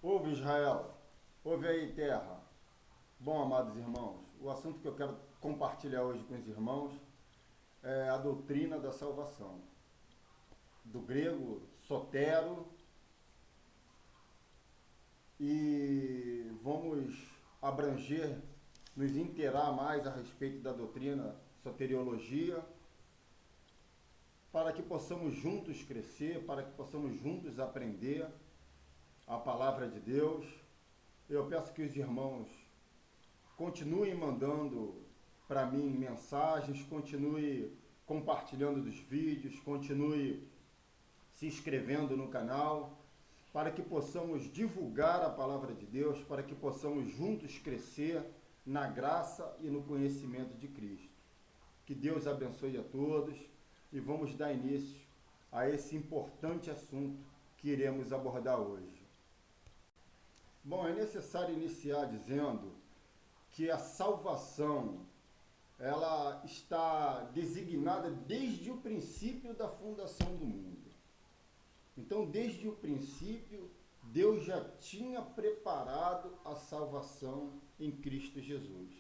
Ouve Israel, ouve aí terra. Bom, amados irmãos, o assunto que eu quero compartilhar hoje com os irmãos é a doutrina da salvação. Do grego sotero, e vamos abranger, nos inteirar mais a respeito da doutrina soteriologia, para que possamos juntos crescer, para que possamos juntos aprender a palavra de Deus. Eu peço que os irmãos continuem mandando para mim mensagens, continue compartilhando dos vídeos, continue se inscrevendo no canal, para que possamos divulgar a palavra de Deus, para que possamos juntos crescer na graça e no conhecimento de Cristo. Que Deus abençoe a todos e vamos dar início a esse importante assunto que iremos abordar hoje. Bom, é necessário iniciar dizendo que a salvação, ela está designada desde o princípio da fundação do mundo. Então, desde o princípio, Deus já tinha preparado a salvação em Cristo Jesus.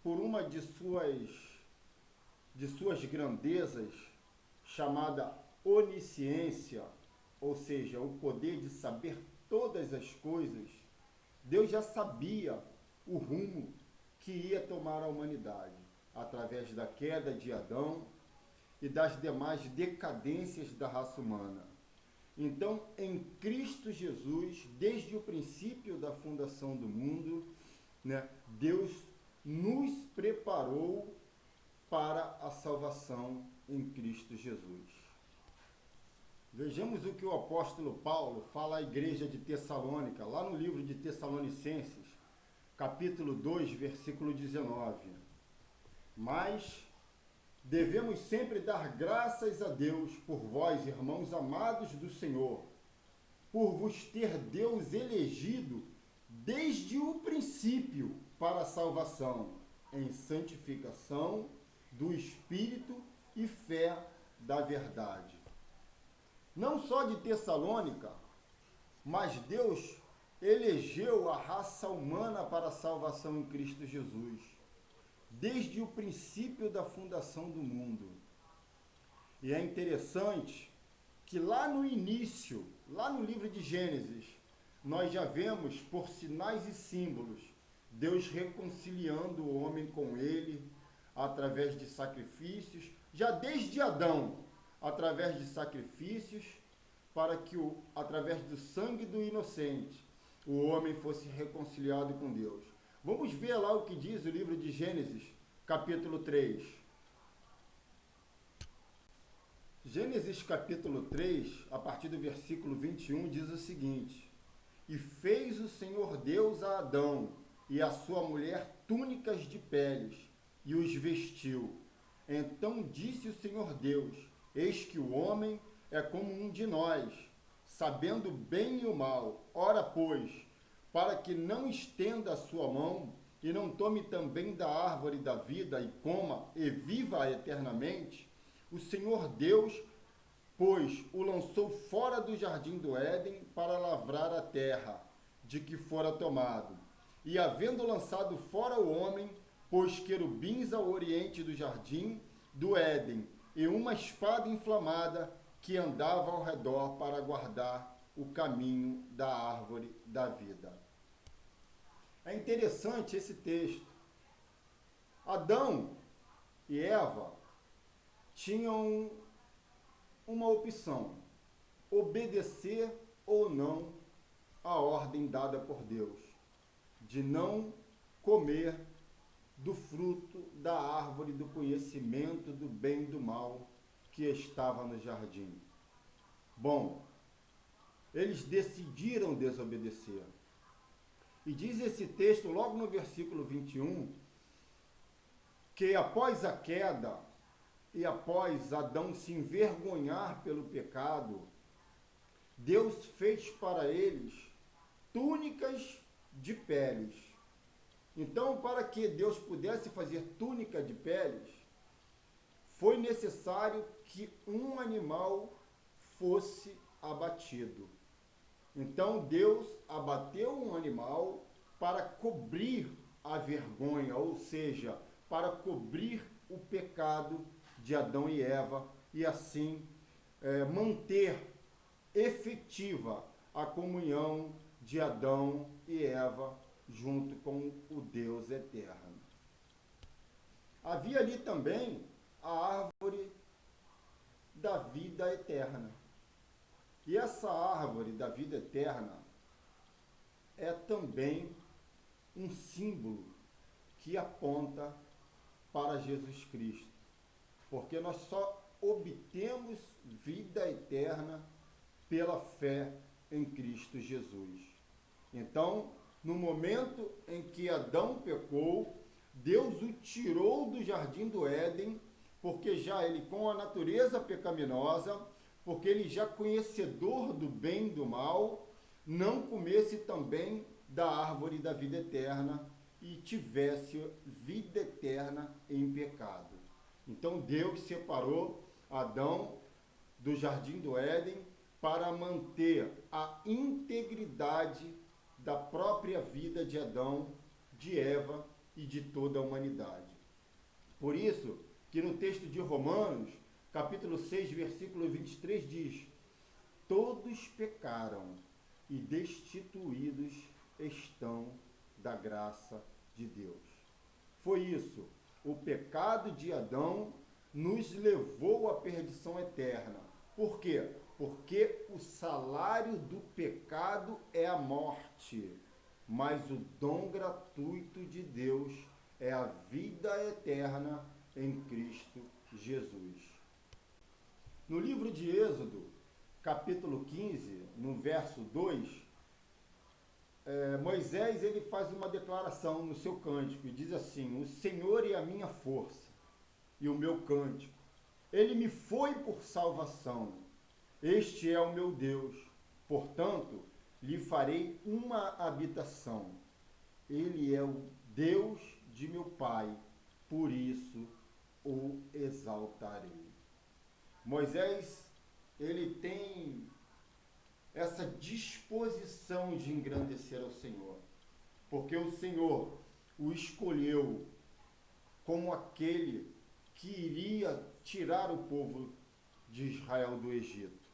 Por uma de suas grandezas, chamada onisciência, ou seja, o poder de saber todas as coisas, Deus já sabia o rumo que ia tomar a humanidade, através da queda de Adão e das demais decadências da raça humana. Então, em Cristo Jesus, desde o princípio da fundação do mundo, Deus nos preparou para a salvação em Cristo Jesus. Vejamos o que o apóstolo Paulo fala à igreja de Tessalônica, lá no livro de Tessalonicenses, capítulo 2, versículo 19. Mas devemos sempre dar graças a Deus por vós, irmãos amados do Senhor, por vos ter Deus elegido desde o princípio para a salvação, em santificação do Espírito e fé da verdade. Não só de Tessalônica, mas Deus elegeu a raça humana para a salvação em Cristo Jesus, desde o princípio da fundação do mundo. E é interessante que lá no início, lá no livro de Gênesis, nós já vemos, por sinais e símbolos, Deus reconciliando o homem com ele, através de sacrifícios, já desde Adão, através de sacrifícios, para que, através do sangue do inocente, o homem fosse reconciliado com Deus. Vamos ver lá o que diz o livro de Gênesis, capítulo 3. Gênesis capítulo 3, a partir do versículo 21, diz o seguinte: E fez o Senhor Deus a Adão e a sua mulher túnicas de peles, e os vestiu. Então disse o Senhor Deus: Eis que o homem é como um de nós, sabendo o bem e o mal. Ora, pois, para que não estenda a sua mão, e não tome também da árvore da vida, e coma, e viva eternamente, o Senhor Deus, pois, o lançou fora do jardim do Éden para lavrar a terra, de que fora tomado. E havendo lançado fora o homem, pôs querubins ao oriente do jardim do Éden, e uma espada inflamada que andava ao redor para guardar o caminho da árvore da vida. É interessante esse texto. Adão e Eva tinham uma opção: obedecer ou não à ordem dada por Deus, de não comer do fruto da árvore do conhecimento do bem e do mal que estava no jardim. Bom, eles decidiram desobedecer. E diz esse texto, logo no versículo 21, que após a queda e após Adão se envergonhar pelo pecado, Deus fez para eles túnicas de peles. Então, para que Deus pudesse fazer túnica de peles, foi necessário que um animal fosse abatido. Então Deus abateu um animal para cobrir a vergonha, ou seja, para cobrir o pecado de Adão e Eva e assim manter efetiva a comunhão de Adão e Eva junto com o Deus eterno. Havia ali também a árvore da vida eterna. E essa árvore da vida eterna é também um símbolo que aponta para Jesus Cristo, porque nós só obtemos vida eterna pela fé em Cristo Jesus. Então, no momento em que Adão pecou, Deus o tirou do jardim do Éden, porque já ele com a natureza pecaminosa, porque ele já conhecedor do bem e do mal, não comesse também da árvore da vida eterna e tivesse vida eterna em pecado. Então Deus separou Adão do jardim do Éden para manter a integridade da própria vida de Adão, de Eva e de toda a humanidade. Por isso que no texto de Romanos, capítulo 6, versículo 23 diz: todos pecaram e destituídos estão da graça de Deus. Foi isso, o pecado de Adão nos levou à perdição eterna. Por quê? Porque o salário do pecado é a morte, mas o dom gratuito de Deus é a vida eterna em Cristo Jesus. No livro de Êxodo, capítulo 15, no verso 2, Moisés ele faz uma declaração no seu cântico e diz assim: o Senhor é a minha força e o meu cântico, ele me foi por salvação. Este é o meu Deus, portanto, lhe farei uma habitação. Ele é o Deus de meu pai, por isso o exaltarei. Moisés, ele tem essa disposição de engrandecer ao Senhor, porque o Senhor o escolheu como aquele que iria tirar o povo de Israel do Egito.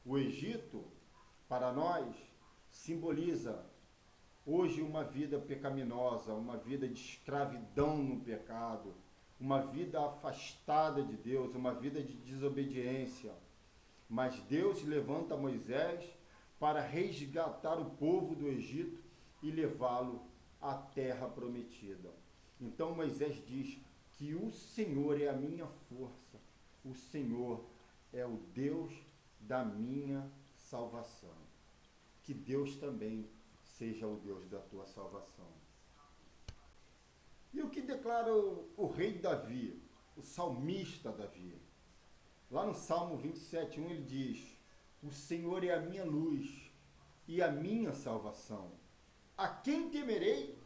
O Egito, para nós, simboliza hoje uma vida pecaminosa, uma vida de escravidão no pecado, uma vida afastada de Deus, uma vida de desobediência. Mas Deus levanta Moisés para resgatar o povo do Egito e levá-lo à terra prometida. Então Moisés diz que o Senhor é a minha força, o Senhor é o Deus da minha salvação. Que Deus também seja o Deus da tua salvação. E o que declara o rei Davi, o salmista Davi? Lá no Salmo 27:1 ele diz: o Senhor é a minha luz e a minha salvação. A quem temerei?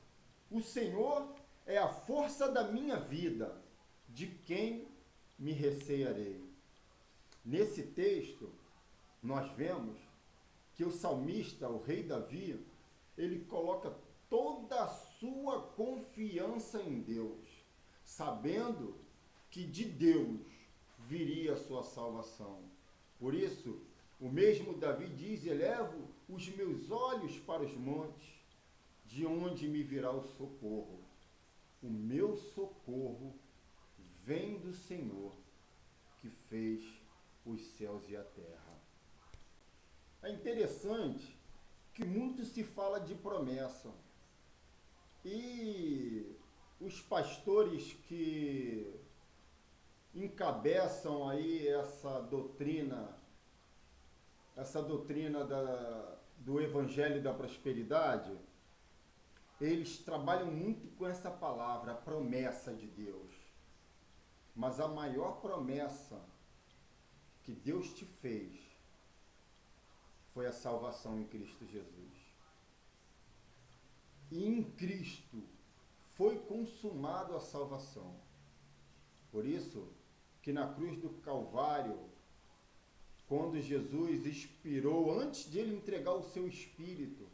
O Senhor é a força da minha vida. De quem me recearei? Nesse texto, nós vemos que o salmista, o rei Davi, ele coloca toda a sua confiança em Deus, sabendo que de Deus viria a sua salvação. Por isso, o mesmo Davi diz: elevo os meus olhos para os montes, de onde me virá o socorro. O meu socorro vem do Senhor, que fez os céus e a terra. É interessante que muito se fala de promessa. E os pastores que encabeçam aí essa doutrina do Evangelho da Prosperidade, eles trabalham muito com essa palavra, a promessa de Deus. Mas a maior promessa que Deus te fez foi a salvação em Cristo Jesus. E em Cristo foi consumado a salvação. Por isso que na cruz do Calvário, quando Jesus expirou, antes de ele entregar o seu espírito,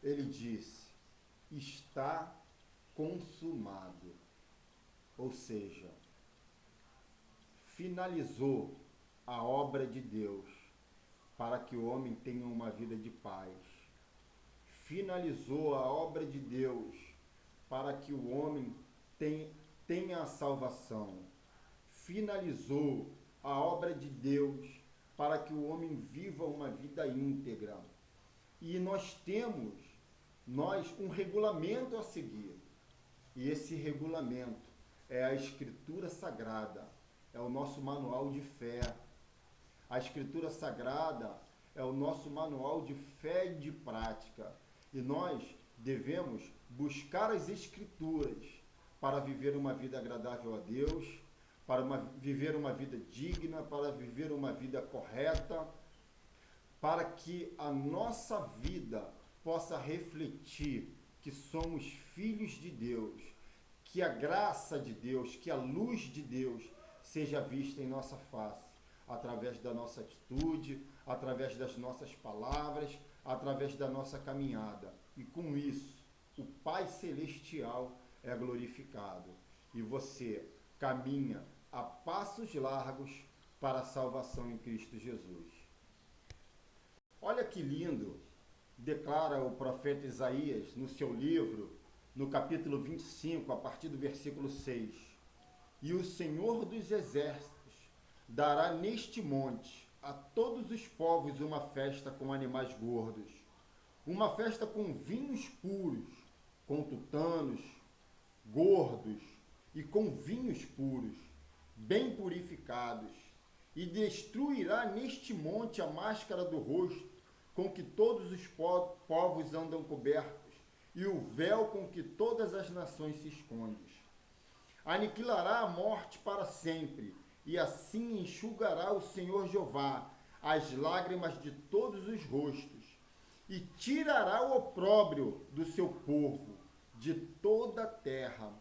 ele disse: está consumado. Ou seja, finalizou a obra de Deus para que o homem tenha uma vida de paz. Finalizou a obra de Deus para que o homem tenha a salvação. Finalizou a obra de Deus para que o homem viva uma vida íntegra. E nós temos um regulamento a seguir. E esse regulamento é a Escritura Sagrada, é o nosso manual de fé. A Escritura Sagrada é o nosso manual de fé e de prática. E nós devemos buscar as Escrituras para viver uma vida agradável a Deus, para viver uma vida digna, para viver uma vida correta, para que a nossa vida possa refletir que somos filhos de Deus, que a graça de Deus, que a luz de Deus seja vista em nossa face, através da nossa atitude, através das nossas palavras, através da nossa caminhada. E com isso, o Pai Celestial é glorificado. E você caminha a passos largos para a salvação em Cristo Jesus. Olha que lindo, declara o profeta Isaías no seu livro, no capítulo 25, a partir do versículo 6. E o Senhor dos Exércitos dará neste monte a todos os povos uma festa com animais gordos, uma festa com vinhos puros, com tutanos, gordos e com vinhos puros, bem purificados, e destruirá neste monte a máscara do rosto, com que todos os povos andam cobertos, e o véu com que todas as nações se escondem. Aniquilará a morte para sempre, e assim enxugará o Senhor Jeová as lágrimas de todos os rostos, e tirará o opróbrio do seu povo, de toda a terra,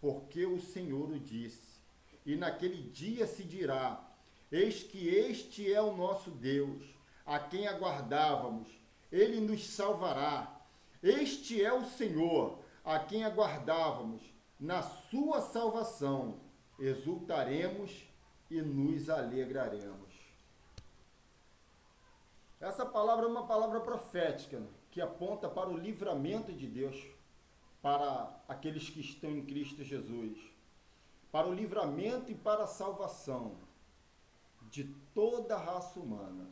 porque o Senhor o disse. E naquele dia se dirá: eis que este é o nosso Deus, a quem aguardávamos, ele nos salvará. Este é o Senhor, a quem aguardávamos, na sua salvação exultaremos e nos alegraremos. Essa palavra é uma palavra profética, né, que aponta para o livramento de Deus para aqueles que estão em Cristo Jesus, para o livramento e para a salvação de toda a raça humana.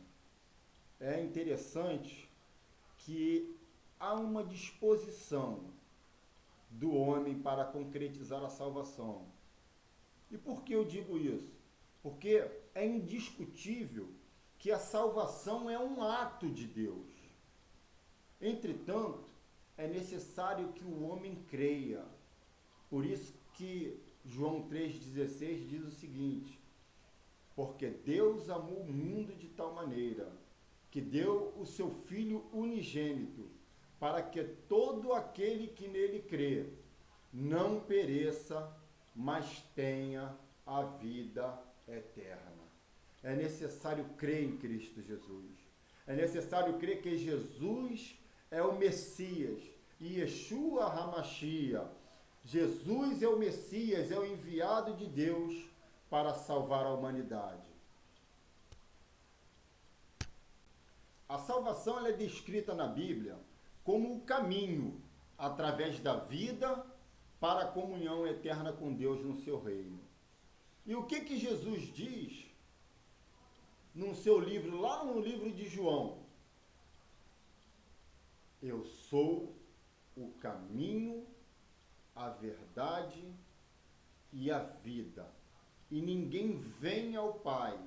É interessante que há uma disposição do homem para concretizar a salvação. E por que eu digo isso? Porque é indiscutível que a salvação é um ato de Deus. Entretanto, é necessário que o homem creia. Por isso que João 3,16 diz o seguinte: porque Deus amou o mundo de tal maneira que deu o seu Filho unigênito, para que todo aquele que nele crê não pereça, mas tenha a vida eterna. É necessário crer em Cristo Jesus. É necessário crer que Jesus é o Messias, Yeshua HaMashiach. Jesus é o Messias, é o enviado de Deus para salvar a humanidade. A salvação ela é descrita na Bíblia como o caminho através da vida para a comunhão eterna com Deus no seu reino. E o que Jesus diz no seu livro, lá no livro de João? Eu sou o caminho, a verdade e a vida, e ninguém vem ao Pai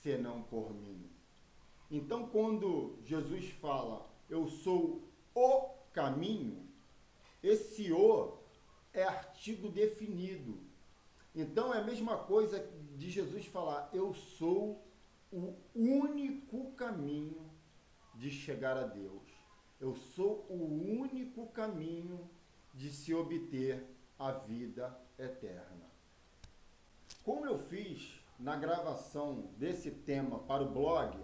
senão por mim. Então, quando Jesus fala, eu sou o caminho, esse o é artigo definido. Então, é a mesma coisa de Jesus falar, eu sou o único caminho de chegar a Deus. Eu sou o único caminho de se obter a vida eterna. Como eu fiz na gravação desse tema para o blog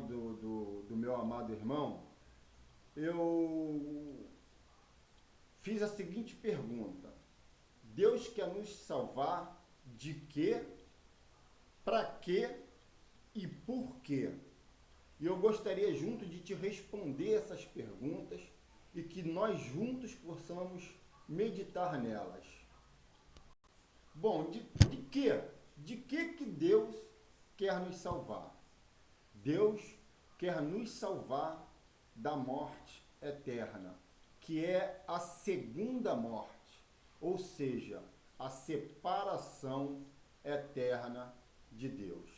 do meu amado irmão, eu fiz a seguinte pergunta: Deus quer nos salvar de quê, para quê e por quê? E eu gostaria junto de te responder essas perguntas e que nós juntos possamos meditar nelas. Bom, de quê? De que Deus quer nos salvar? Deus quer nos salvar da morte eterna, que é a segunda morte, ou seja, a separação eterna de Deus.